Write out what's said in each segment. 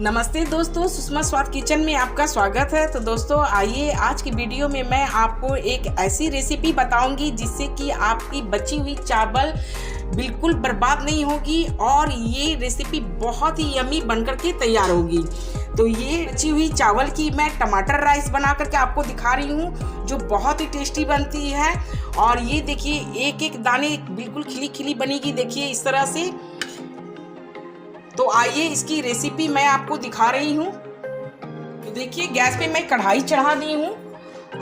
नमस्ते दोस्तों, सुषमा स्वाद किचन में आपका स्वागत है। तो दोस्तों आइए, आज की वीडियो में मैं आपको एक ऐसी रेसिपी बताऊंगी जिससे कि आपकी बची हुई चावल बिल्कुल बर्बाद नहीं होगी और ये रेसिपी बहुत ही यमी बनकर के तैयार होगी। तो ये बची हुई चावल की मैं टमाटर राइस बना करके आपको दिखा रही हूँ, जो बहुत ही टेस्टी बनती है। और ये देखिए, एक एक दाने बिल्कुल खिली खिली बनेगी, देखिए इस तरह से। तो आइए इसकी रेसिपी मैं आपको दिखा रही हूँ। तो देखिए, गैस पे मैं कढ़ाई चढ़ा दी हूँ।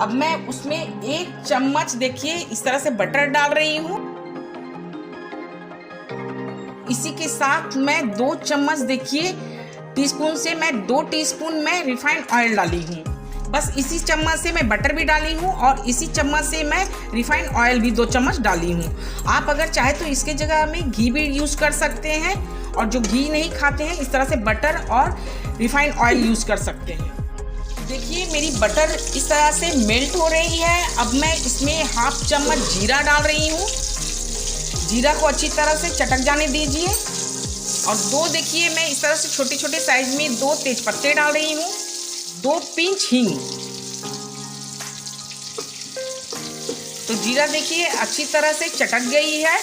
अब मैं उसमें 1 चम्मच देखिए इस तरह से बटर डाल रही हूँ। इसी के साथ मैं 2 चम्मच देखिए टीस्पून से मैं 2 टीस्पून मैं रिफाइंड ऑयल डाली हूँ। बस इसी चम्मच से मैं बटर भी डाली हूँ और इसी चम्मच से मैं रिफाइंड ऑयल भी 2 चम्मच डाली हूँ। आप अगर चाहे तो इसके जगह में घी भी यूज़ कर सकते हैं, और जो घी नहीं खाते हैं इस तरह से बटर और रिफाइंड ऑयल यूज़ कर सकते हैं। देखिए मेरी बटर इस तरह से मेल्ट हो रही है। अब मैं इसमें 1/2 चम्मच जीरा डाल रही हूँ। जीरा को अच्छी तरह से चटक जाने दीजिए। और 2 देखिए मैं इस तरह से छोटे छोटे साइज में 2 तेजपत्ते डाल रही हूँ, 2 पिंच हींग। तो जीरा देखिए अच्छी तरह से चटक गई है।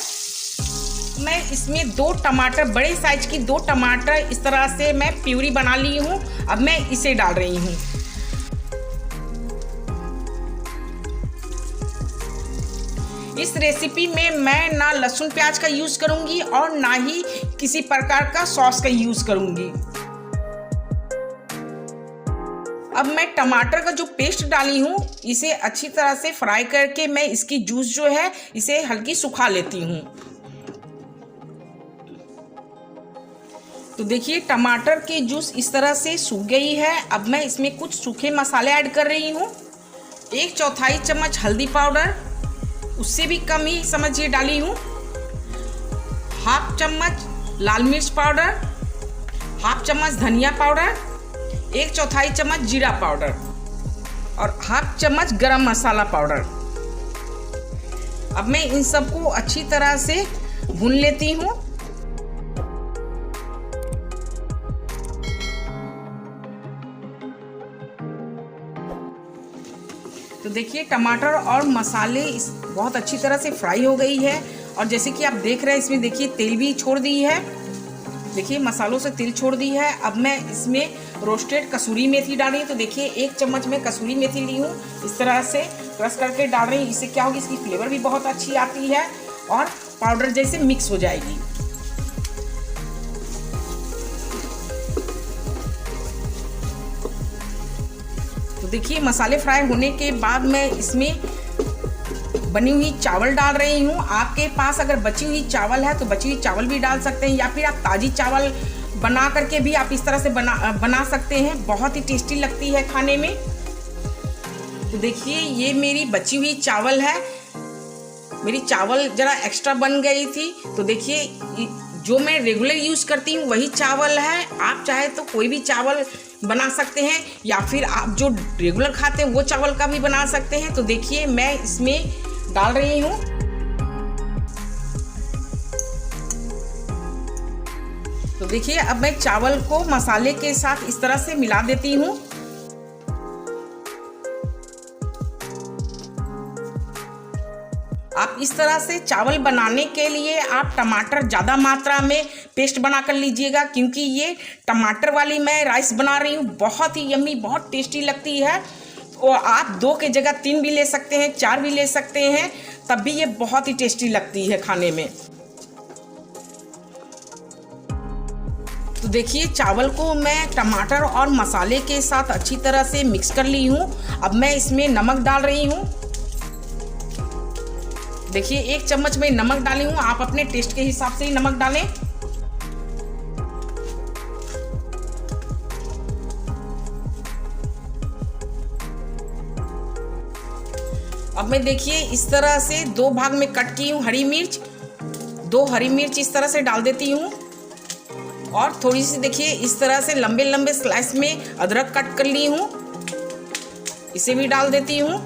मैं इसमें 2 टमाटर, बड़े साइज की 2 टमाटर इस तरह से मैं प्यूरी बना ली हूँ। अब मैं इसे डाल रही हूँ। इस रेसिपी में मैं ना लहसुन प्याज का यूज़ करूँगी और ना ही किसी प्रकार का सॉस का यूज़ करूँगी। अब मैं टमाटर का जो पेस्ट डाली हूँ इसे अच्छी तरह से फ्राई करके मैं इसकी जूस जो है इसे हल्की सुखा लेती हूँ। तो देखिए टमाटर की जूस इस तरह से सूख गई है। अब मैं इसमें कुछ सूखे मसाले ऐड कर रही हूँ। 1/4 चम्मच हल्दी पाउडर, उससे भी कम ही समझिए डाली हूँ। 1/2 चम्मच लाल मिर्च पाउडर, 1/2 चम्मच धनिया पाउडर, 1/4 चम्मच जीरा पाउडर और 1/2 चम्मच गरम मसाला पाउडर। अब मैं इन सबको अच्छी तरह से भून लेती हूँ। तो देखिए टमाटर और मसाले बहुत अच्छी तरह से फ्राई हो गई है। और जैसे कि आप देख रहे हैं इसमें देखिए तेल भी छोड़ दी है। देखिए मसालों से तेल छोड़ दी है। अब मैं इसमें रोस्टेड कसूरी मेथी डाल रही हूँ। तो देखिए 1 चम्मच में कसूरी मेथी ली हूँ, इस तरह से क्रश करके डाल रही हूँ। इससे क्या होगी, इसकी फ्लेवर भी बहुत अच्छी आती है और पाउडर जैसे मिक्स हो जाएगी। तो देखिए मसाले फ्राई होने के बाद मैं इसमें बनी हुई चावल डाल रही हूँ। आपके पास अगर बची हुई चावल है तो बची हुई चावल भी डाल सकते हैं, या फिर आप ताज़ी चावल बना करके भी आप इस तरह से बना सकते हैं। बहुत ही टेस्टी लगती है खाने में। तो देखिए ये मेरी बची हुई चावल है। मेरी चावल ज़रा एक्स्ट्रा बन गई थी। तो देखिए जो मैं रेगुलर यूज़ करती हूँ वही चावल है। आप चाहे तो कोई भी चावल बना सकते हैं, या फिर आप जो रेगुलर खाते हैं वो चावल का भी बना सकते हैं। तो देखिए मैं इसमें डाल रही हूँ। तो देखिए अब मैं चावल को मसाले के साथ इस तरह से मिला देती हूँ। आप इस तरह से चावल बनाने के लिए आप टमाटर ज़्यादा मात्रा में पेस्ट बना कर लीजिएगा, क्योंकि ये टमाटर वाली मैं राइस बना रही हूँ। बहुत ही यम्मी, बहुत टेस्टी लगती है। और आप 2 के जगह 3 भी ले सकते हैं, 4 भी ले सकते हैं, तब भी ये बहुत ही टेस्टी लगती है खाने में। तो देखिए चावल को मैं टमाटर और मसाले के साथ अच्छी तरह से मिक्स कर ली हूँ। अब मैं इसमें नमक डाल रही हूँ। देखिए 1 चम्मच में नमक डाली हूँ। आप अपने टेस्ट के हिसाब से ही नमक डालें। अब मैं देखिए इस तरह से 2 भाग में कट की हूँ हरी मिर्च, 2 हरी मिर्च इस तरह से डाल देती हूँ। और थोड़ी सी देखिए इस तरह से लंबे लंबे स्लाइस में अदरक कट कर ली हूँ, इसे भी डाल देती हूँ।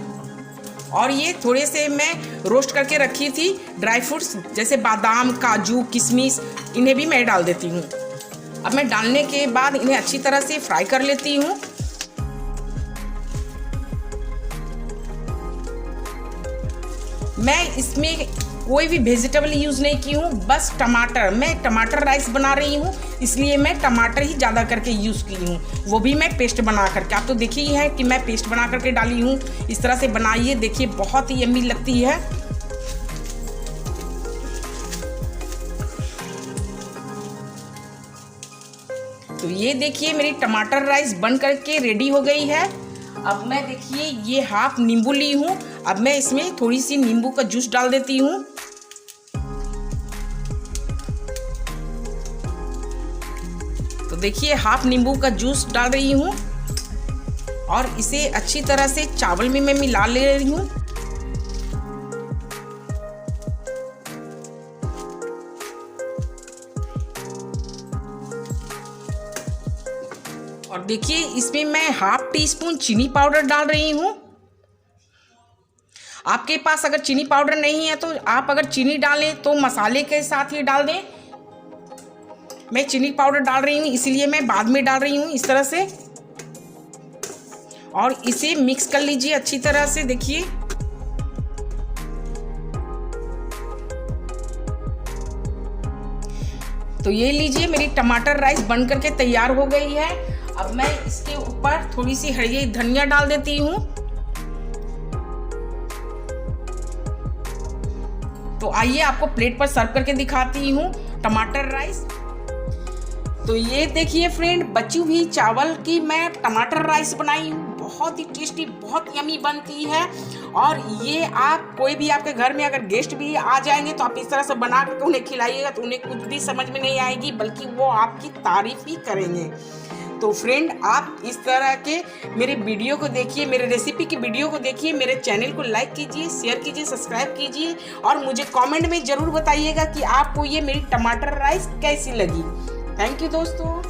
और ये थोड़े से मैं रोस्ट करके रखी थी ड्राई फ्रूट्स, जैसे बादाम, काजू, किशमिश, इन्हें भी मैं डाल देती हूँ। अब मैं डालने के बाद इन्हें अच्छी तरह से फ्राई कर लेती हूँ। मैं इसमें कोई भी वेजिटेबल यूज़ नहीं की हूँ, बस टमाटर। मैं टमाटर राइस बना रही हूँ, इसलिए मैं टमाटर ही ज़्यादा करके यूज़ की हूँ, वो भी मैं पेस्ट बना करके। आप तो देखिए ही है कि मैं पेस्ट बना करके डाली हूँ। इस तरह से बनाइए, देखिए बहुत ही यम्मी लगती है। तो ये देखिए मेरी टमाटर राइस बन करके रेडी हो गई है। अब मैं देखिए ये हाफ नींबू ली हूँ, अब मैं इसमें थोड़ी सी नींबू का जूस डाल देती हूँ। तो देखिए हाफ नींबू का जूस डाल रही हूँ और इसे अच्छी तरह से चावल में मैं मिला ले रही हूँ। और देखिए इसमें मैं हाफ टी स्पून चीनी पाउडर डाल रही हूँ। आपके पास अगर चीनी पाउडर नहीं है तो आप अगर चीनी डालें तो मसाले के साथ ही डाल दें। मैं चीनी पाउडर डाल रही हूँ, इसीलिए मैं बाद में डाल रही हूँ इस तरह से। और इसे मिक्स कर लीजिए अच्छी तरह से। देखिए तो ये लीजिए मेरी टमाटर राइस बन करके तैयार हो गई है। अब मैं इसके ऊपर थोड़ी सी हरी धनिया डाल देती हूँ। तो आइए आपको प्लेट पर सर्व करके दिखाती हूँ टमाटर राइस। तो ये देखिए फ्रेंड, बची हुई चावल की मैं टमाटर राइस बनाई हूँ। बहुत ही टेस्टी, बहुत यमी बनती है। और ये आप कोई भी आपके घर में अगर गेस्ट भी आ जाएंगे तो आप इस तरह से बना करके उन्हें खिलाइएगा तो उन्हें कुछ भी समझ में नहीं आएगी, बल्कि वो आपकी तारीफ ही करेंगे। तो फ्रेंड, आप इस तरह के मेरे वीडियो को देखिए, मेरे रेसिपी की वीडियो को देखिए, मेरे चैनल को लाइक कीजिए, शेयर कीजिए, सब्सक्राइब कीजिए और मुझे कमेंट में ज़रूर बताइएगा कि आपको ये मेरी टमाटर राइस कैसी लगी। थैंक यू दोस्तों।